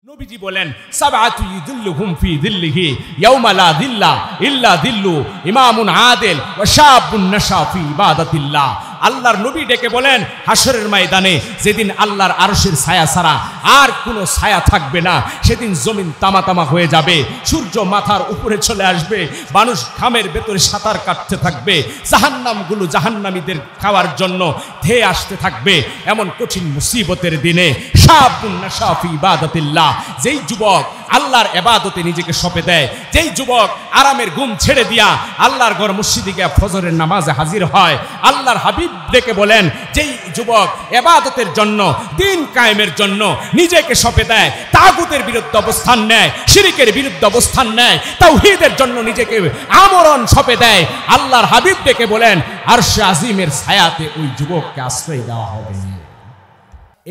নবীজি বলেন সাবআতু ইযিল্লুহুম ফি যিল্লিহি ইয়াওমা লা যিল্লা ইল্লা যিল্লু ইমামুন আদিল ওয়া শাবুন নাশা ফি ইবাদাতিল্লাহ। আল্লাহর নবী ডেকে বলেন হাসরের ময়দানে যেদিন আল্লাহর আরশের ছায়া ছাড়া আর কোনো ছায়া থাকবে না, সেদিন জমিন তামাতামা হয়ে যাবে, সূর্য মাথার উপরে চলে আসবে, মানুষ ঘামের ভেতরে সাঁতার কাটতে থাকবে, জাহান্নামগুলো জাহান্নামীদের খাওয়ার জন্য ধেয়ে আসতে থাকবে। এমন কঠিন মুসিবতের দিনে শাবুন নাশা ফি ইবাদাতিল্লাহ, যেই যুবক আল্লাহর ইবাদতে নিজেকে সঁপে দেয়, যেই যুবক আরামের ঘুম ছেড়ে দিয়া আল্লাহর ঘর মসজিদে গিয়ে ফজরের নামাজে হাজির হয়, আল্লাহর হাবিব ডেকে বলেন যেই যুবক ইবাদতের জন্য দিন কায়েমের জন্য নিজেকে সঁপে দেয়, তাগুতের বিরুদ্ধে অবস্থান নেয়, শিরকের বিরুদ্ধে অবস্থান নেয়, তাওহীদের জন্য নিজেকে আমরণ সঁপে দেয়, আল্লাহর হাবিব ডেকে বলেন আরশে আজিমের ছায়াতে ওই যুবককে আশ্রয় দেওয়া হবে।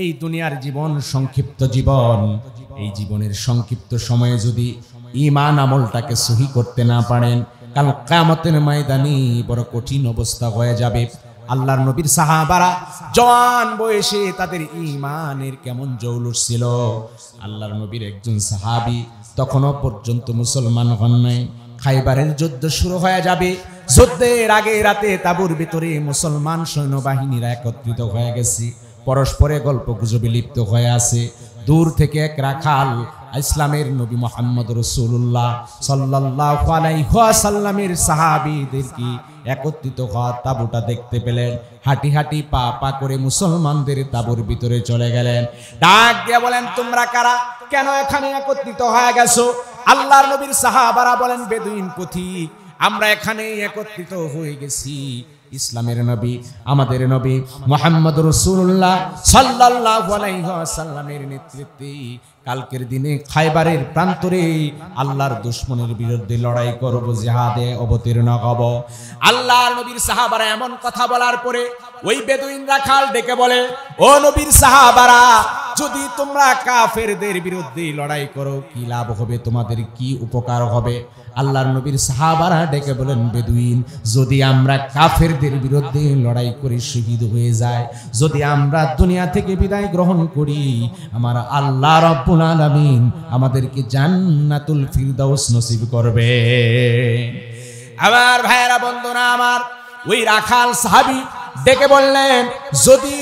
এই দুনিয়ার জীবন সংক্ষিপ্ত জীবন, এই জীবনের সংক্ষিপ্ত সময়ে যদি ঈমান আমলটাকে সহি করতে না পারেন, কাল কিয়ামতের ময়দানে বড় কঠিন অবস্থা হয়ে যাবে। আল্লাহর নবীর সাহাবারা জওয়ান বয়সে তাদের ঈমানের কেমন জৌলুস ছিল। আল্লাহর নবীর একজন সাহাবী তখনও পর্যন্ত মুসলমান হন নাই। খাইবারের যুদ্ধ শুরু হয়ে যাবে, যুদ্ধের আগে রাতে তাঁবুর ভিতরে মুসলমান সৈন্যবাহিনীরা একত্রিত হয়ে গেছে, পরস্পরে গল্প গুজবে লিপ্ত হয়ে আছে। দূর থেকে এক রাখাল ইসলামের নবী মুহাম্মদ রাসূলুল্লাহ সাল্লাল্লাহু আলাইহি ওয়াসাল্লামের সাহাবীদেরকে একত্রিত হওয়া তাঁবুটা দেখতে পেলেন। হাঁটি হাঁটি পা পা করে মুসলমানদের তাঁবুর ভিতরে চলে গেলেন। ডাক দিয়ে বলেন তোমরা কারা, কেন এখানে একত্রিত হয়ে গেছো? আল্লাহর নবীর সাহাবারা বলেন বেদুইন পথিক, আমরা এখানে একত্রিত হয়ে গেছি ইসলামের নবী আমাদের নবী মুহাম্মদ রাসূলুল্লাহ সাল্লাল্লাহু আলাইহি ওয়াসাল্লামের নেতৃত্বে কালকের দিনে খাইবারের প্রান্তরে আল্লাহর দুশমনের বিরুদ্ধে লড়াই করব, জিহাদে অবতীর্ণ হব। আল্লাহর নবীর সাহাবারা এমন কথা বলার পরে ওই বেদুইন রাখাল ডেকে বলে, ও নবীর সাহাবারা, যদি তোমরা কাফেরদের বিরুদ্ধে লড়াই করো কি লাভ হবে, তোমাদের কি উপকার হবে? আল্লাহর নবীর সাহাবারা ডেকে বলেন, বেদুইন, যদি আমরা কাফেরদের বিরুদ্ধে লড়াই করে শহীদ হয়ে যায়, যদি আমরা দুনিয়া থেকে বিদায় গ্রহণ করি, আমার আল্লাহ রাব্বুল আলামিন আমাদেরকে জান্নাতুল ফিরদাউস নসিব করবে। আমার ভাইয়েরা বন্ধুরা আমার, ওই রাখাল সাহাবী ডেকে বললেন, যদি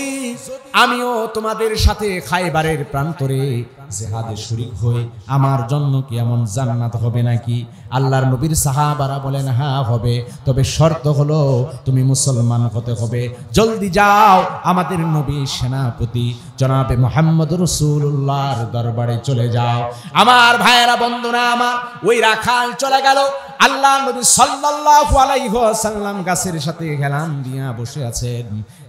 আমিও তোমাদের সাথে খাইবারের প্রান্তরে জিহাদে শরীক হই, আমার জন্য কি এমন জান্নাত হবে নাকি? আল্লাহর নবীর সাহাবারা বলেন হ্যাঁ হবে, তবে শর্ত হলো তুমি মুসলমান হতে হবে। জলদি যাও, আমাদের নবী সেনাপতি জনাবে মুহাম্মদ রাসূলুল্লাহর দরবারে চলে যাও। আমার ভাইয়েরা বন্ধুরা আমার, ওই রাখাল চলে গেল। আল্লাহর নবী সাল্লাল্লাহু আলাইহি ওয়াসাল্লাম গাছের সাথে হেলান দিয়া বসে আছেন।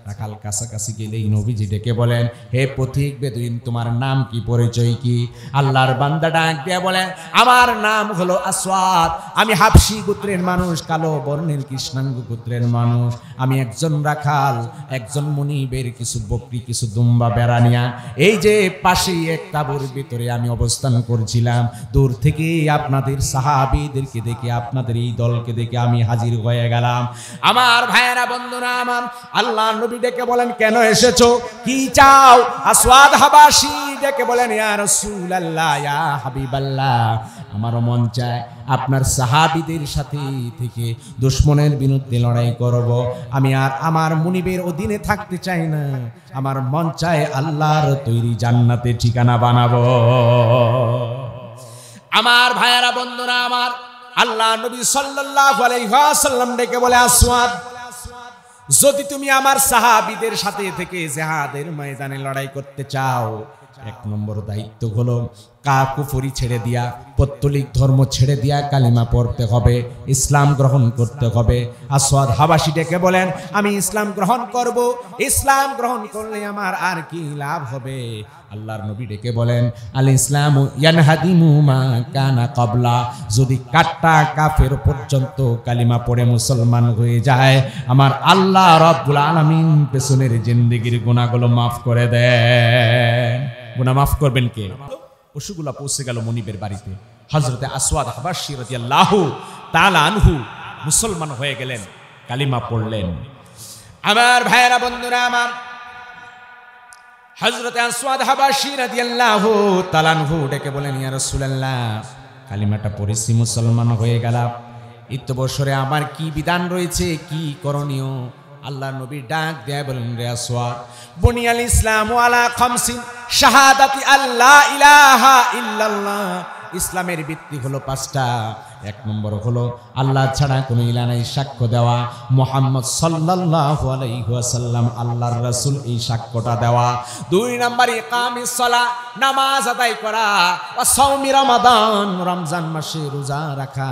রাখাল কাছাকাছি গেলেই নবীজি ডেকে বলেন, হে পথিক বেদুইন, তোমার নাম কি, পরিচয় কি? আল্লাহর বান্দা ডাক দিয়ে বলেন, আমার নাম হলো আসওয়াদ, আমি হাবশী গোত্রের মানুষ, কালো বর্ণের কৃষ্ণাঙ্গ গোত্রের মানুষ। আমি একজন রাখাল, একজন মুনিবের কিছু বকরি কিছু দুম্বা বেড়ানিয়া এই যে পাশেই এক তাঁবুর ভিতরে আমি অবস্থান করছিলাম। দূর থেকে আপনাদের সাহাবীদেরকে দেখে, আপনাদের এই দলকে দেখে আমি হাজির হয়ে গেলাম। আমার ভাইয়েরা বন্ধুরা আমার, আল্লাহ নবী ডেকে বলেন, কেন এসেছো, কি চাও? আসওয়াদ হাবাসী ডেকে বলেন, ইয়া রাসূলুল্লাহ, ইয়া হাবিবাল্লাহ, আমারও মন চায় আপনার সাহাবীদের সাথে থেকে দুশমনের বিরুদ্ধে লড়াই করব। আমি আর আমার মুনিবের অধীনে থাকতে চাই না, আমার মন চায় আল্লাহর তৈরি জান্নাতে ঠিকানা বানাবো। আমার ভাইয়েরা বন্ধুরা আমার, আল্লাহ নবী সাল্লাল্লাহু আলাইহি ওয়াসাল্লাম ডেকে বলে, আসওয়াদ, যদি তুমি আমার সাহাবীদের সাথে থেকে জিহাদের ময়দানে লড়াই করতে চাও, এক নম্বর দায়িত্ব হলো কাফরি ছেড়ে দিয়া, পৌত্তলিক ধর্ম ছেড়ে দিয়া কালিমা পড়তে হবে, ইসলাম গ্রহণ করতে হবে। আসওয়াদ হাবাসী ডেকে বলেন, আমি ইসলাম গ্রহণ করব, ইসলাম গ্রহণ করলে আমার আর কি লাভ হবে? আল্লাহর নবী ডেকে বলেন, আল ইসলামু ইয়ানহাদিমু মা কানা ক্বাবলা, যদি কাট্টা কাফের পর্যন্ত কালিমা পড়ে মুসলমান হয়ে যায়, আমার আল্লাহ রাব্বুল আলামিন পেছনের জিন্দেগির গুনাহগুলো মাফ করে দেন। গুনাহ মাফ করবেন কে? পশুগুলা পৌঁছে গেল মনিবের বাড়িতে। হযরতে আসওয়াদ হাবাসী রাদিয়াল্লাহু তাআলা আনহু মুসলমান হয়ে গেলেন, কালিমা পড়লেন। আমার ভাইয়েরা বন্ধুরা আমার, হযরত আসওয়াদ হাবাশী রাদিয়াল্লাহু তাআলা আনহু ডেকে বলেন, ইয়া রাসূলুল্লাহ, কালিমাটা পড়েছি, মুসলমান হয়ে গেলাম, ইত্যবসরে আমার কি বিধান রয়েছে, কি করণীয়? আল্লাহ নবী ডাক দেয়া বলেন, রে আসওয়াদ, বুনিয়াল ইসলামু আলা খামসিন, শাহাদাতি আল্লা ইলাহা ইল্লাল্লাহ, ইসলামের ভিত্তি হলো 5টা। 1 নম্বর হলো আল্লাহ ছাড়া কোনো ইলাহ নাই, সাক্ষ্য দেওয়া মুহাম্মদ সাল্লাল্লাহু আলাইহি ওয়াসাল্লাম আল্লাহর রাসূল, এই সাক্ষ্যটা দেওয়া। 2 নম্বর ইকামিস সালাহ, নামাজ আদায় করা, ওয়া সাওমি রমাদান, রমজান মাসে রোজা রাখা,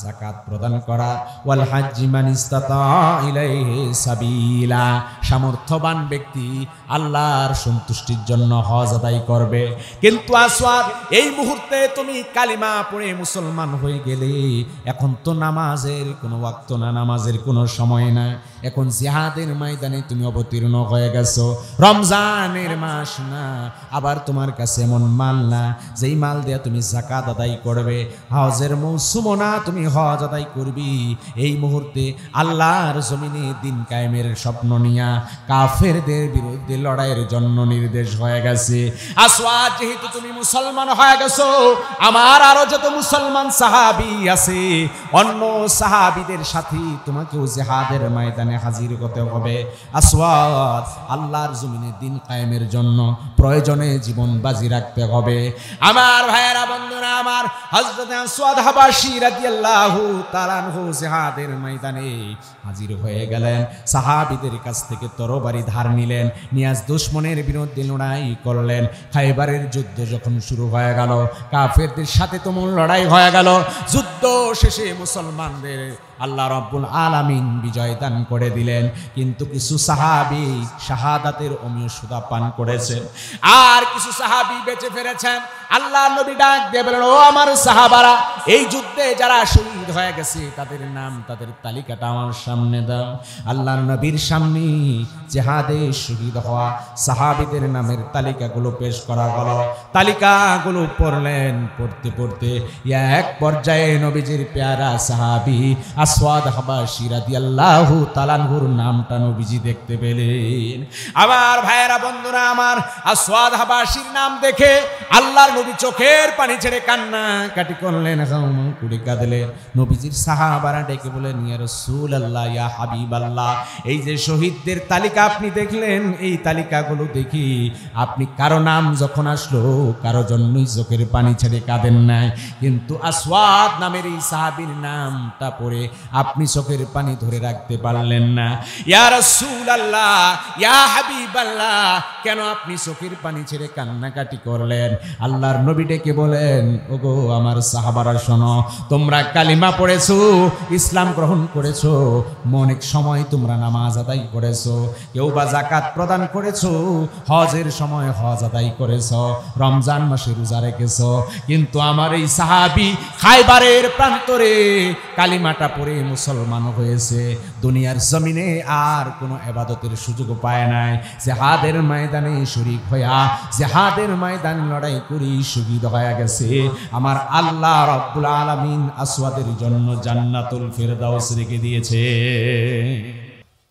যাকাত প্রদান করা, ওয়াল হাজ্জি মান ইসতাতা ইলাইহি সাবিলা, সামর্থ্যবান ব্যক্তি আল্লাহর সন্তুষ্টির জন্য হজ আদায় করবে। কিন্তু আসওয়াদ, এই মুহূর্তে তুমি কালিমা পড়ে মুসলমান হয়ে গেলে, এখন তো নামাজের কোনো ওয়াক্ত না, নামাজের কোনো সময় না, এখন জিহাদের ময়দানে তুমি অবতীর্ণ হয়ে গেছো, রমজানের মাস না, আবার তোমার কাছে এমন মাল না যেই মাল দিয়ে তুমি যাকাত আদায় করবে, হজের মৌসুম না, তুমি হজ আদায় করবি। এই মুহূর্তে আল্লাহর জমিনে দিন কায়েমের স্বপ্ন নিয়া কাফেরদের বিরুদ্ধে লড়াইয়ের জন্য নির্দেশ হয়ে গেছে। আসওয়াদ, যেহেতু তুমি মুসলমান হয়ে গেছো, আমার আরো যত মুসলমান সাহাবী আছে, অন্য সাহাবীদের সাথে তোমাকেও জিহাদের ময়দানে হাজির হতে হবে। আসওয়াদ, আল্লাহর জমিনে দিন কায়েমের জন্য প্রয়োজনে জীবন বাজি রাখতে হবে। আমার ভাইয়েরা, বন্ধুরা আমার, হযরত আসওয়াদ হাবাশী রাদিয়াল্লাহু তাআলা আনহু জিহাদের ময়দানে হাজির হয়ে গেলেন। সাহাবীদের কাছ থেকে তরবারি ধার নিলেন, নিয়াজ দুশমনের বিরুদ্ধে লড়াই করলেন। খায়বারের যুদ্ধ যখন শুরু হয়ে গেল, কাফেরদের সাথে তুমুল লড়াই হয়ে গেল। যুদ্ধ শেষে মুসলমানদের আল্লাহ রাব্বুল আলামিন বিজয় দান করে দিলেন। কিন্তু কিছু সাহাবী শাহাদাতের অমীয় সুধা পান করেছেন, আর কিছু সাহাবী বেঁচে ফিরেছেন। আল্লাহ নবী ডাক দিয়ে বলেন, ও আমার সাহাবারা, এই যুদ্ধে যারা শহীদ হয়ে গেছে তাদের নাম, তাদের তালিকাটা আমার সামনে দাও। আল্লাহর নবীর সামনে জিহাদে শহীদ হওয়া সাহাবীদের নামের তালিকাগুলো পেশ করা হলো। তালিকাগুলো পড়লেন, পড়তে পড়তে এক পর্যায়ে নবীজির পেয়ারা সাহাবী আসওয়াদ হাবাশী রাদিয়াল্লাহু তাআলা আনহুর নামটা নবীজি দেখতে পেলেন। আমার ভাইয়েরা, বন্ধুরা আমার, আসওয়াদ হাবাশীর নাম দেখে আল্লাহর নবী চোখের পানি ছেড়ে কান্না কাটি করলেন, কুড়ি কাঁদলেন। নবীজির সাহাবারা ডেকে বলেন, ইয়া রাসূলুল্লাহ, ইয়া হাবিবাল্লাহ, এই যে শহীদদের তালিকা আপনি দেখলেন, এই তালিকাগুলো দেখি আপনি কারো নাম যখন আসলো কারো জন্যই চোখের পানি ছেড়ে কাঁদেন নাই, কিন্তু আসওয়াদ নামের এই সাহাবীর নামটা পড়ে আপনি চোখের পানি ধরে রাখতে পারলেন না। ইয়া রাসূলুল্লাহ, ইয়া হাবিবাল্লাহ, কেন আপনি চোখের পানি ছেড়ে কান্নাকাটি করলেন? আল্লাহর নবী ডেকে বলেন, ওগো আমার সাহাবারা, শোনো, তোমরা কালিমা পড়েছো, ইসলাম গ্রহণ করেছো, অনেক সময় তোমরা নামাজ আদায় করেছো, কেউ বা যাকাত প্রদান করেছো, হজের সময় হজ আদায় করেছো, রমজান মাসে রোজা রেখেছো, কিন্তু আমার এই সাহাবী খায়বারের প্রান্তরে কালিমাটা পড়ে মুসলমান হয়েছে, দুনিয়ার জমিনে আর কোনো ইবাদতের সুযোগ পায় নাই, জিহাদের ময়দানে শরীক হইয়া জিহাদের ময়দান লড়াই করি শহীদ হয়ে গেছে। আমার আল্লাহ রাব্বুল আলামিন আসওয়াদের জন্য জান্নাতুল ফেরদাউস রেখে দিয়েছে।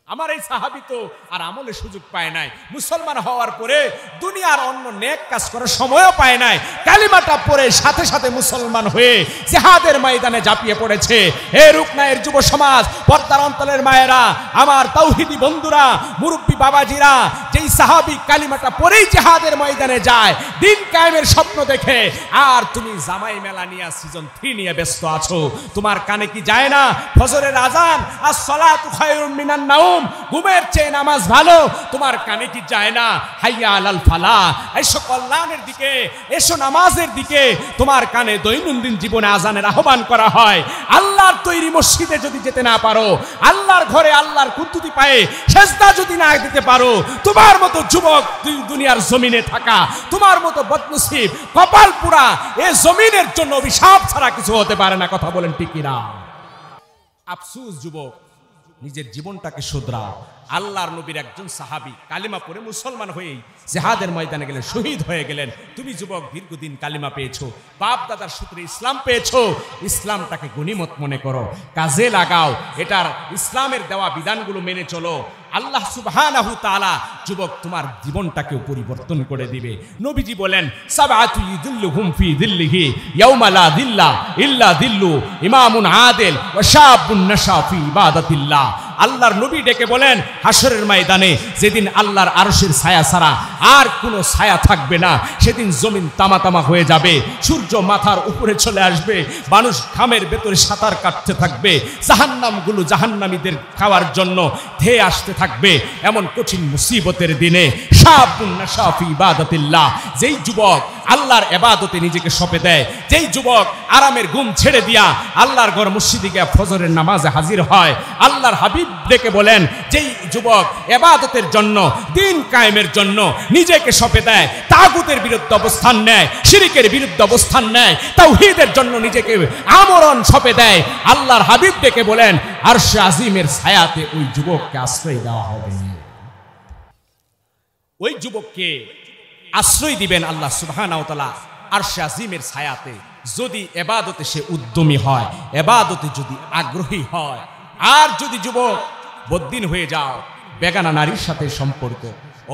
আমার এই সাহাবী তো আর আমলের সুযোগ পায় নাই, মুসলমান হওয়ার পরে দুনিয়ার অন্য নেক কাজ করার সময়ও পায় নাই, কালিমাটা পড়ে সাথে সাথে মুসলমান হয়ে জিহাদের ময়দানে ঝাঁপিয়ে পড়েছে। হে রুকনায়ের যুব সমাজ, পর্দার অন্তরের মায়েরা, আমার তাওহীদি বন্ধুরা, মুরব্বী বাবাজিরা, যেই সাহাবী কালিমাটা পড়েই জিহাদের ময়দানে যায় দিন কায়েমের স্বপ্ন দেখে, আর তুমি জামাই মেলা নিয়ে সিজন 3 নিয়ে ব্যস্ত আছো, তোমার কানে কি যায় না ফজরের আজান, আস-সালাতু খায়রুম মিনান নাওম, ঘুমের চেয়ে নামাজ ভালো, তোমার কানে কি যায় না হাইয়া আলাল ফালাহ, এসো কল্যাণের দিকে, এসো নামাজের দিকে, তোমার কানে দৈনন্দিন জীবনে আজানের আহ্বান করা হয়। আল্লাহর তৈরি মসজিদে যদি যেতে না পারো, আল্লাহর ঘরে আল্লাহর কুদরতি পায়ে সেজদা যদি না দিতে পারো, তোমার মতো যুবক দুনিয়ার জমিনে থাকা, তোমার মতো বদনসিব কপাল পুরা এই জমিনের জন্য অভিশাপ ছাড়া কিছু হতে পারে না। কথা বলেন ঠিক কিনা? আফসোস যুবক, নিজের জীবনটাকে শুধরাও। আল্লাহর নবীর একজন সাহাবী কালিমা পড়ে মুসলমান হয়েই জিহাদের ময়দানে গেলেন, শহীদ হয়ে গেলেন। তুমি যুবক দীর্ঘদিন কালিমা পেয়েছো, বাপ দাদার সূত্রে ইসলাম পেয়েছো, ইসলামটাকে গনিমত মনে করো, কাজে লাগাও, এটার ইসলামের দেওয়া বিধানগুলো মেনে চলো। আল্লাহ সুবহানাহু তাআলা যুবক তোমার জীবনটাকে পরিবর্তন করে দিবে। নবীজি বলেন সাবআতু ইযিল্লুহুম ফি যিল্লিহি ইয়াওমা লা যিল্লা ইল্লা যিল্লু ইমামুন আদিল ওয়া শাবুন নাশা ফি ইবাদাতিল্লাহ। আল্লাহর নবী ডেকে বলেন হাসরের ময়দানে যেদিন আল্লাহর আরশের ছায়া ছাড়া আর কোনো ছায়া থাকবে না, সেদিন জমিন তামাতামা হয়ে যাবে, সূর্য মাথার উপরে চলে আসবে, মানুষ ঘামের ভেতরে সাঁতার কাটতে থাকবে, জাহান্নামগুলো জাহান্নামীদের খাওয়ার জন্য ধেয়ে আসতে থাকবে। এমন কঠিন মুসিবতের দিনে শাবুন নাশা ফি ইবাদাতিল্লাহ, যেই যুবক আল্লাহর ইবাদতে নিজেকে সঁপে দেয়, যেই যুবক আরামের ঘুম ছেড়ে দিয়া আল্লাহর ঘর মসজিদে গিয়ে ফজরের নামাজে হাজির হয়, আল্লাহর হাবিব ডেকে বলেন যেই যুবক ইবাদতের জন্য দিন কায়েমের জন্য নিজেকে সঁপে দেয়, তাগুতের বিরুদ্ধে অবস্থান নেয়, শিরকের বিরুদ্ধে অবস্থান নেয়, তাওহীদের জন্য নিজেকে আমরণ সঁপে দেয়, আল্লাহর হাবিব ডেকে বলেন আরশে আজিমের ছায়াতে ওই যুবককে আশ্রয় দেওয়া হবে। ওই যুবককে আশ্রয় দিবেন আল্লাহ সুবহানাহু ওয়া তাআলা আরশে আজিমের ছায়াতে, যদি ইবাদতে সে উদ্যমী হয়, ইবাদতে যদি আগ্রহী হয়। আর যদি যুবক বদ্দিন হয়ে যাও, বেগানা নারীর সাথে সম্পর্ক,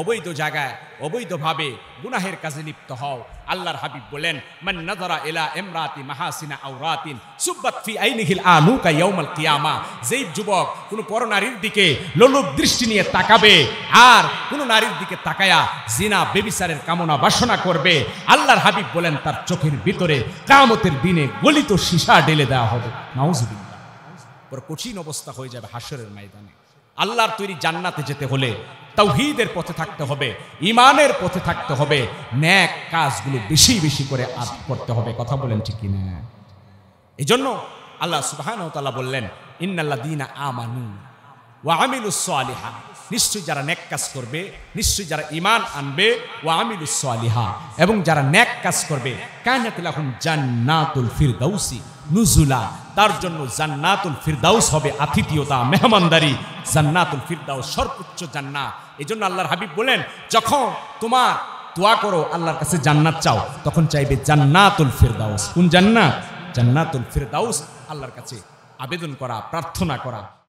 অবৈধ জায়গায় অবৈধভাবে গুনাহের কাজে লিপ্ত হও, আল্লাহর হাবিব বলেন মান নাযারা ইলা ইমরাতি মাহাসিনা আওরাতিন সুব্বাত ফি আইনিহিল আনুকা ইয়াউমাল কিয়ামা। যেই যুবক কোনো পরনারীর দিকে লোলুপ দৃষ্টি নিয়ে তাকাবে আর কোনো নারীর দিকে তাকায়া জিনা ব্যভিচারের কামনা বাসনা করবে, আল্লাহর হাবিব বলেন তার চোখের ভিতরে কিয়ামতের দিনে গলিত সীসা ঢেলে দেওয়া হবে। নাউজুবিল্লাহ। বড় কঠিন অবস্থা হয়ে যাবে হাসরের ময়দানে। আল্লাহর তৈরি জান্নাতে যেতে হলে তাওহীদের পথে থাকতে হবে, ঈমানের পথে থাকতে হবে, নেক কাজগুলো বেশি বেশি করে করতে হবে। কথা বলেন ঠিক কিনা? এজন্য আল্লাহ সুবহানাহু ওয়া তাআলা বললেন ইন্নাল্লাযীনা আমানু ওয়া আমিলুস সালিহাত, নিশ্চয়ই যারা নেক কাজ করবে, নিশ্চয়ই যারা ঈমান আনবে, ওয়া আমিলুস সালিহাত, এবং যারা নেক কাজ করবে, কানাত লাহুম জান্নাতুল ফিরদাউসি নুজুলা, তার জন্য জান্নাতুল ফিরদাউস হবে আতিথিয়তা, মেহমানদারি। জান্নাতুল ফিরদাউস সর্বোচ্চ জান্নাত। এজন্য আল্লাহর হাবিব বলেন যখন তোমার দোয়া করো আল্লাহর কাছে জান্নাত চাও, তখন চাইবে জান্নাতুল ফিরদাউস। কোন জান্নাত? জান্নাতুল ফিরদাউস। আল্লাহর কাছে আবেদন করা, প্রার্থনা করা।